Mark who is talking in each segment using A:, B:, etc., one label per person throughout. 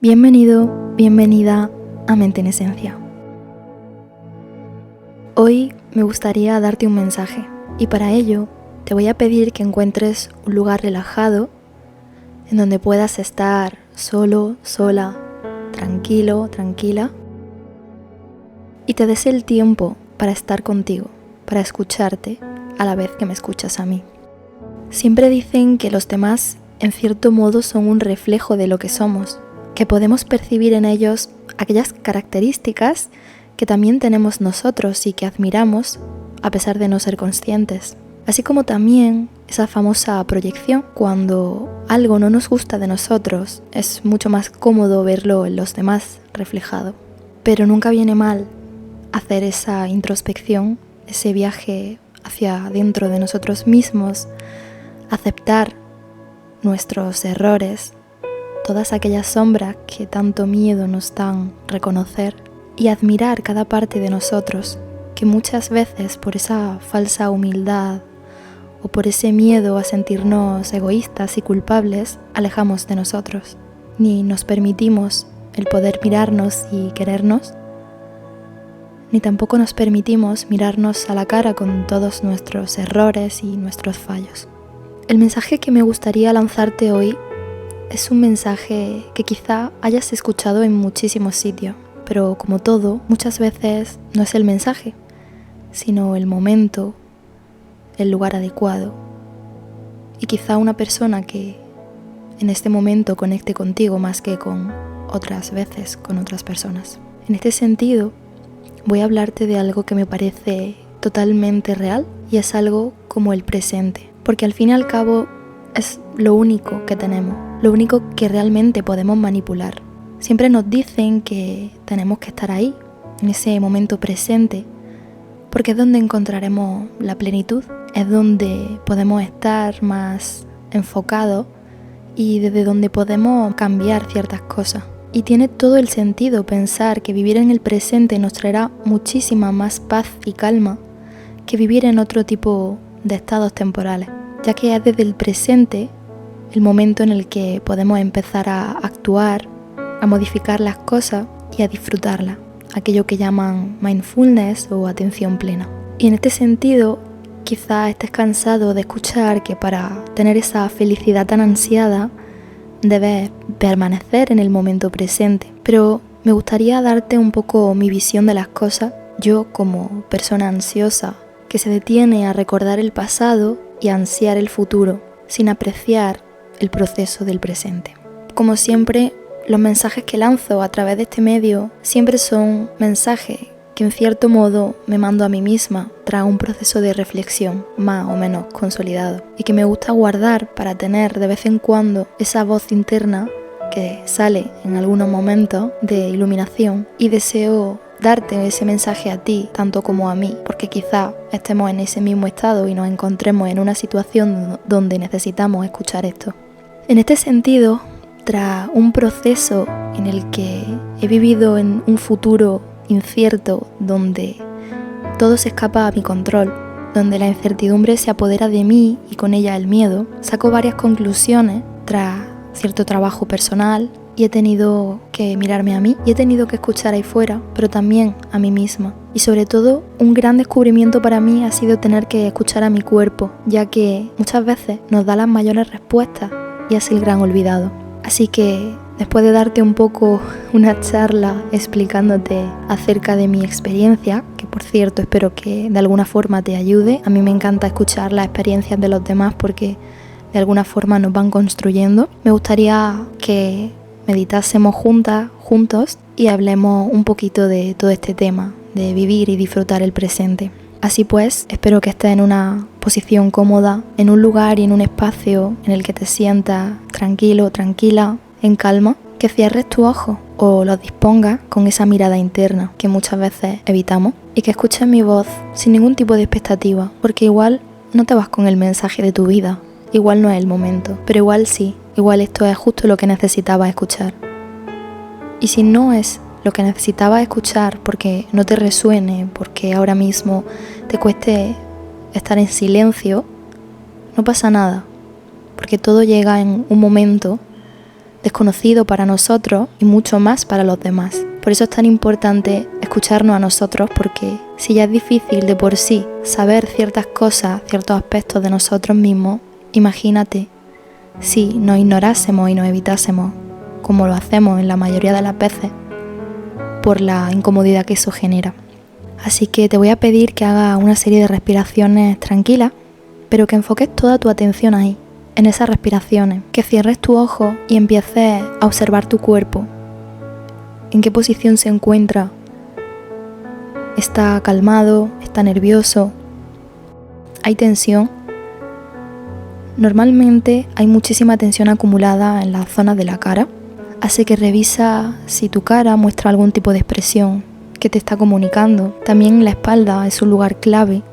A: Bienvenido, bienvenida a Mente en Esencia. Hoy me gustaría darte un mensaje y para ello te voy a pedir que encuentres un lugar relajado en donde puedas estar solo, sola, tranquilo, tranquila y te des el tiempo para estar contigo, para escucharte a la vez que me escuchas a mí. Siempre dicen que los demás en cierto modo son un reflejo de lo que somos, que podemos percibir en ellos aquellas características que también tenemos nosotros y que admiramos a pesar de no ser conscientes. Así como también esa famosa proyección, cuando algo no nos gusta de nosotros, es mucho más cómodo verlo en los demás reflejado. Pero nunca viene mal hacer esa introspección, ese viaje hacia dentro de nosotros mismos, aceptar nuestros errores, todas aquellas sombras que tanto miedo nos dan reconocer y admirar cada parte de nosotros que muchas veces por esa falsa humildad o por ese miedo a sentirnos egoístas y culpables alejamos de nosotros, ni nos permitimos el poder mirarnos y querernos, ni tampoco nos permitimos mirarnos a la cara con todos nuestros errores y nuestros fallos. El mensaje que me gustaría lanzarte hoy es un mensaje que quizá hayas escuchado en muchísimos sitios, pero como todo, muchas veces no es el mensaje, sino el momento, el lugar adecuado. Y quizá una persona que en este momento conecte contigo más que con otras veces con otras personas. En este sentido, voy a hablarte de algo que me parece totalmente real y es algo como el presente, porque al fin y al cabo es lo único que tenemos, lo único que realmente podemos manipular. Siempre nos dicen que tenemos que estar ahí, en ese momento presente, porque es donde encontraremos la plenitud, es donde podemos estar más enfocados y desde donde podemos cambiar ciertas cosas. Y tiene todo el sentido pensar que vivir en el presente nos traerá muchísima más paz y calma que vivir en otro tipo de estados temporales, ya que es desde el presente el momento en el que podemos empezar a actuar, a modificar las cosas y a disfrutarlas, aquello que llaman mindfulness o atención plena. Y en este sentido, quizás estés cansado de escuchar que para tener esa felicidad tan ansiada debes permanecer en el momento presente, pero me gustaría darte un poco mi visión de las cosas, yo como persona ansiosa que se detiene a recordar el pasado y a ansiar el futuro, sin apreciar el proceso del presente. Como siempre, los mensajes que lanzo a través de este medio siempre son mensajes que en cierto modo me mando a mí misma tras un proceso de reflexión más o menos consolidado y que me gusta guardar para tener de vez en cuando esa voz interna que sale en algunos momentos de iluminación y deseo darte ese mensaje a ti, tanto como a mí, porque quizá estemos en ese mismo estado y nos encontremos en una situación donde necesitamos escuchar esto. En este sentido, tras un proceso en el que he vivido en un futuro incierto, donde todo se escapa a mi control, donde la incertidumbre se apodera de mí y con ella el miedo, saco varias conclusiones tras cierto trabajo personal, y he tenido que mirarme a mí y he tenido que escuchar ahí fuera, pero también a mí misma. Y sobre todo, un gran descubrimiento para mí ha sido tener que escuchar a mi cuerpo, ya que muchas veces nos da las mayores respuestas y es el gran olvidado. Así que, después de darte un poco una charla explicándote acerca de mi experiencia, que por cierto espero que de alguna forma te ayude, a mí me encanta escuchar las experiencias de los demás porque de alguna forma nos van construyendo, me gustaría que meditásemos juntos y hablemos un poquito de todo este tema, de vivir y disfrutar el presente. Así pues, espero que estés en una posición cómoda, en un lugar y en un espacio en el que te sientas tranquilo, tranquila, en calma, que cierres tu ojo o los dispongas con esa mirada interna que muchas veces evitamos y que escuches mi voz sin ningún tipo de expectativa, porque igual no te vas con el mensaje de tu vida, igual no es el momento, pero igual sí. Igual esto es justo lo que necesitabas escuchar. Y si no es lo que necesitabas escuchar porque no te resuene, porque ahora mismo te cueste estar en silencio, no pasa nada, porque todo llega en un momento desconocido para nosotros y mucho más para los demás. Por eso es tan importante escucharnos a nosotros, porque si ya es difícil de por sí saber ciertas cosas, ciertos aspectos de nosotros mismos, imagínate si nos ignorásemos y nos evitásemos, como lo hacemos en la mayoría de las veces, por la incomodidad que eso genera. Así que te voy a pedir que hagas una serie de respiraciones tranquilas, pero que enfoques toda tu atención ahí, en esas respiraciones, que cierres tu ojo y empieces a observar tu cuerpo. ¿En qué posición se encuentra? ¿Está calmado? ¿Está nervioso? ¿Hay tensión? Normalmente hay muchísima tensión acumulada en las zonas de la cara, así que revisa si tu cara muestra algún tipo de expresión que te está comunicando. También la espalda es un lugar clave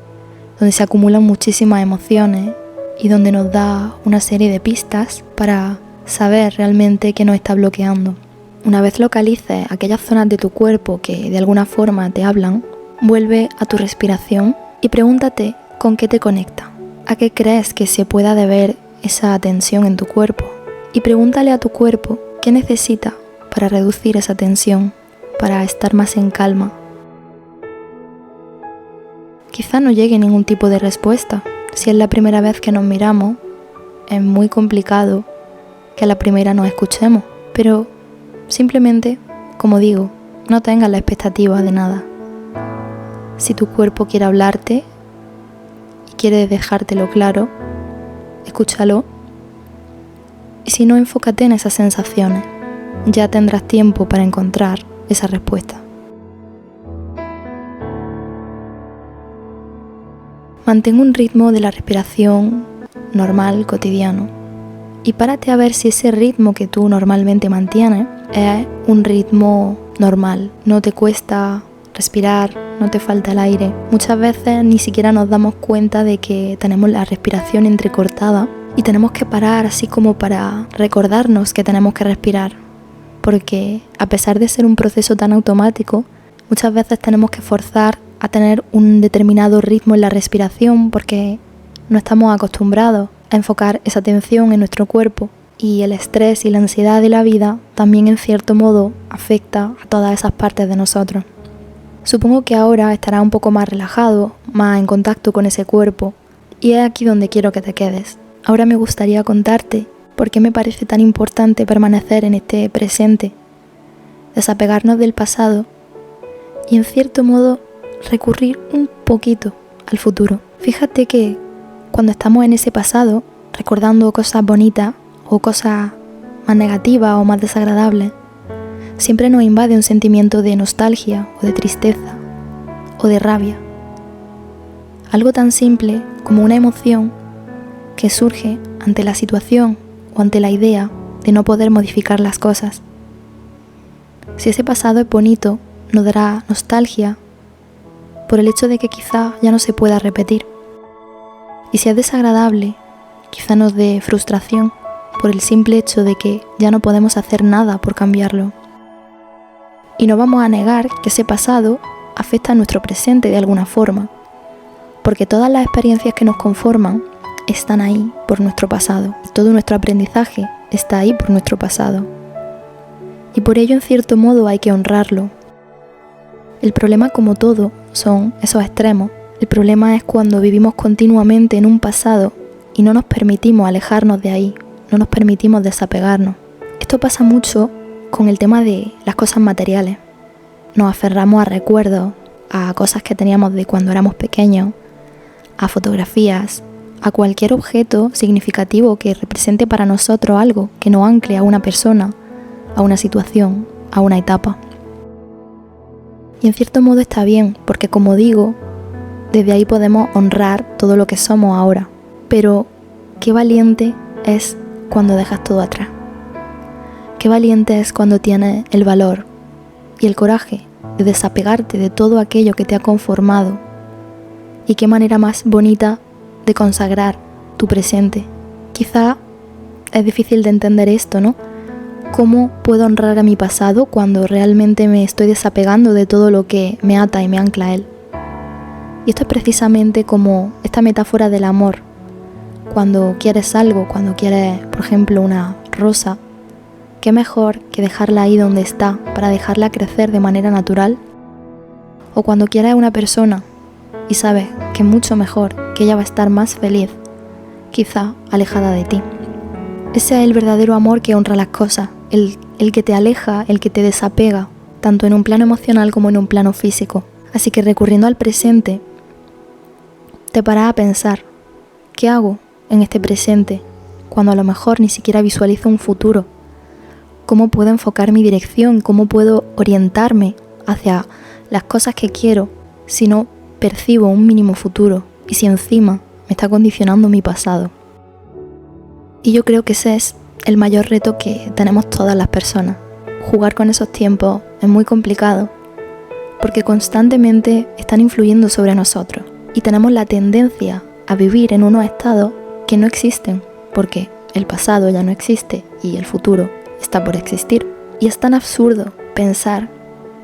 A: donde se acumulan muchísimas emociones y donde nos da una serie de pistas para saber realmente qué nos está bloqueando. Una vez localices aquellas zonas de tu cuerpo que de alguna forma te hablan, vuelve a tu respiración y pregúntate con qué te conecta, a qué crees que se pueda deber esa tensión en tu cuerpo, y pregúntale a tu cuerpo qué necesita para reducir esa tensión, para estar más en calma. Quizá no llegue ningún tipo de respuesta. Si es la primera vez que nos miramos, es muy complicado que a la primera nos escuchemos, pero simplemente, como digo, no tengas la expectativa de nada. Si tu cuerpo quiere hablarte y quiere dejártelo claro, escúchalo. Y si no, enfócate en esas sensaciones. Ya tendrás tiempo para encontrar esa respuesta. Mantén un ritmo de la respiración normal, cotidiano, y párate a ver si ese ritmo que tú normalmente mantienes es un ritmo normal. No te cuesta respirar, no te falta el aire. Muchas veces ni siquiera nos damos cuenta de que tenemos la respiración entrecortada y tenemos que parar así como para recordarnos que tenemos que respirar, porque a pesar de ser un proceso tan automático, muchas veces tenemos que forzar a tener un determinado ritmo en la respiración porque no estamos acostumbrados a enfocar esa atención en nuestro cuerpo, y el estrés y la ansiedad de la vida también en cierto modo afecta a todas esas partes de nosotros. Supongo que ahora estarás un poco más relajado, más en contacto con ese cuerpo, y es aquí donde quiero que te quedes. Ahora me gustaría contarte por qué me parece tan importante permanecer en este presente, desapegarnos del pasado y en cierto modo recurrir un poquito al futuro. Fíjate que cuando estamos en ese pasado, recordando cosas bonitas o cosas más negativas o más desagradables, siempre nos invade un sentimiento de nostalgia o de tristeza o de rabia. Algo tan simple como una emoción que surge ante la situación o ante la idea de no poder modificar las cosas. Si ese pasado es bonito, nos dará nostalgia por el hecho de que quizá ya no se pueda repetir. Y si es desagradable, quizá nos dé frustración por el simple hecho de que ya no podemos hacer nada por cambiarlo. Y no vamos a negar que ese pasado afecta a nuestro presente de alguna forma, porque todas las experiencias que nos conforman están ahí por nuestro pasado, y todo nuestro aprendizaje está ahí por nuestro pasado. Y por ello, en cierto modo, hay que honrarlo. El problema, como todo, son esos extremos. El problema es cuando vivimos continuamente en un pasado y no nos permitimos alejarnos de ahí, no nos permitimos desapegarnos. Esto pasa mucho con el tema de las cosas materiales. Nos aferramos a recuerdos, a cosas que teníamos de cuando éramos pequeños, a fotografías, a cualquier objeto significativo que represente para nosotros algo que nos ancle a una persona, a una situación, a una etapa. Y en cierto modo está bien, porque como digo, desde ahí podemos honrar todo lo que somos ahora. Pero qué valiente es cuando dejas todo atrás. Qué valiente es cuando tienes el valor y el coraje de desapegarte de todo aquello que te ha conformado. Y qué manera más bonita de consagrar tu presente. Quizá es difícil de entender esto, ¿no? ¿Cómo puedo honrar a mi pasado cuando realmente me estoy desapegando de todo lo que me ata y me ancla a él? Y esto es precisamente como esta metáfora del amor. Cuando quieres algo, cuando quieres, por ejemplo, una rosa, ¿qué mejor que dejarla ahí donde está para dejarla crecer de manera natural? O cuando quieres a una persona y sabes que es mucho mejor, que ella va a estar más feliz, quizá alejada de ti. Ese es el verdadero amor que honra las cosas, el que te aleja, el que te desapega, tanto en un plano emocional como en un plano físico. Así que recurriendo al presente, te paras a pensar, ¿qué hago en este presente cuando a lo mejor ni siquiera visualizo un futuro? ¿Cómo puedo enfocar mi dirección? ¿Cómo puedo orientarme hacia las cosas que quiero si no percibo un mínimo futuro y si encima me está condicionando mi pasado? Y yo creo que ese es el mayor reto que tenemos todas las personas. Jugar con esos tiempos es muy complicado porque constantemente están influyendo sobre nosotros y tenemos la tendencia a vivir en unos estados que no existen porque el pasado ya no existe y el futuro está por existir. Y es tan absurdo pensar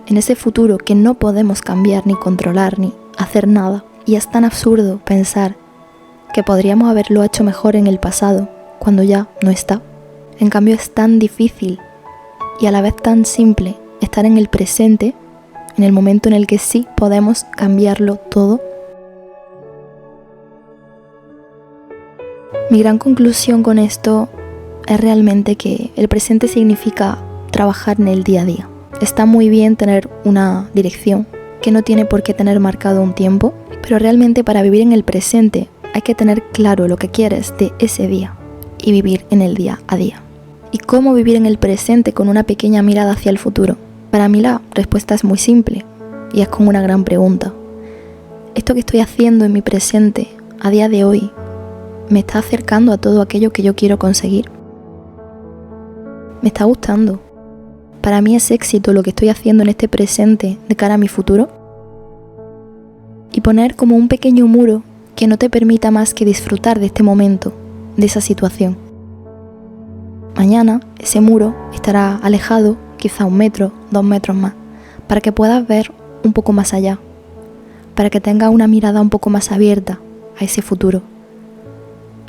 A: en ese futuro que no podemos cambiar, ni controlar, ni hacer nada. Y es tan absurdo pensar que podríamos haberlo hecho mejor en el pasado, cuando ya no está. En cambio es tan difícil y a la vez tan simple estar en el presente, en el momento en el que sí podemos cambiarlo todo. Mi gran conclusión con esto es realmente que el presente significa trabajar en el día a día. Está muy bien tener una dirección que no tiene por qué tener marcado un tiempo, pero realmente para vivir en el presente hay que tener claro lo que quieres de ese día y vivir en el día a día. ¿Y cómo vivir en el presente con una pequeña mirada hacia el futuro? Para mí la respuesta es muy simple y es como una gran pregunta. ¿Esto que estoy haciendo en mi presente a día de hoy me está acercando a todo aquello que yo quiero conseguir? ¿Me está gustando? ¿Para mí es éxito lo que estoy haciendo en este presente de cara a mi futuro? Y poner como un pequeño muro que no te permita más que disfrutar de este momento, de esa situación. Mañana ese muro estará alejado, quizá 1 metro, 2 metros más, para que puedas ver un poco más allá, para que tengas una mirada un poco más abierta a ese futuro.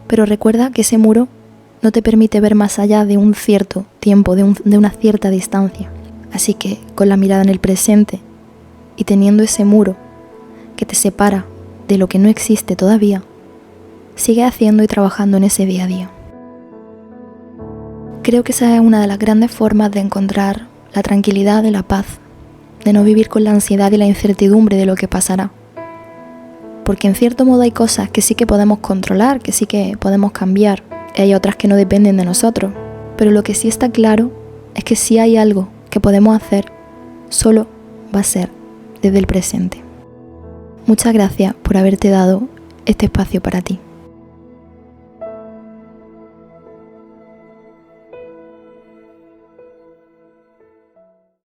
A: Pero recuerda que ese muro no te permite ver más allá de un cierto tiempo, de una cierta distancia. Así que con la mirada en el presente y teniendo ese muro que te separa de lo que no existe todavía, sigue haciendo y trabajando en ese día a día. Creo que esa es una de las grandes formas de encontrar la tranquilidad y la paz, de no vivir con la ansiedad y la incertidumbre de lo que pasará. Porque en cierto modo hay cosas que sí que podemos controlar, que sí que podemos cambiar, y hay otras que no dependen de nosotros. Pero lo que sí está claro es que si hay algo que podemos hacer, solo va a ser desde el presente. Muchas gracias por haberte dado este espacio para ti.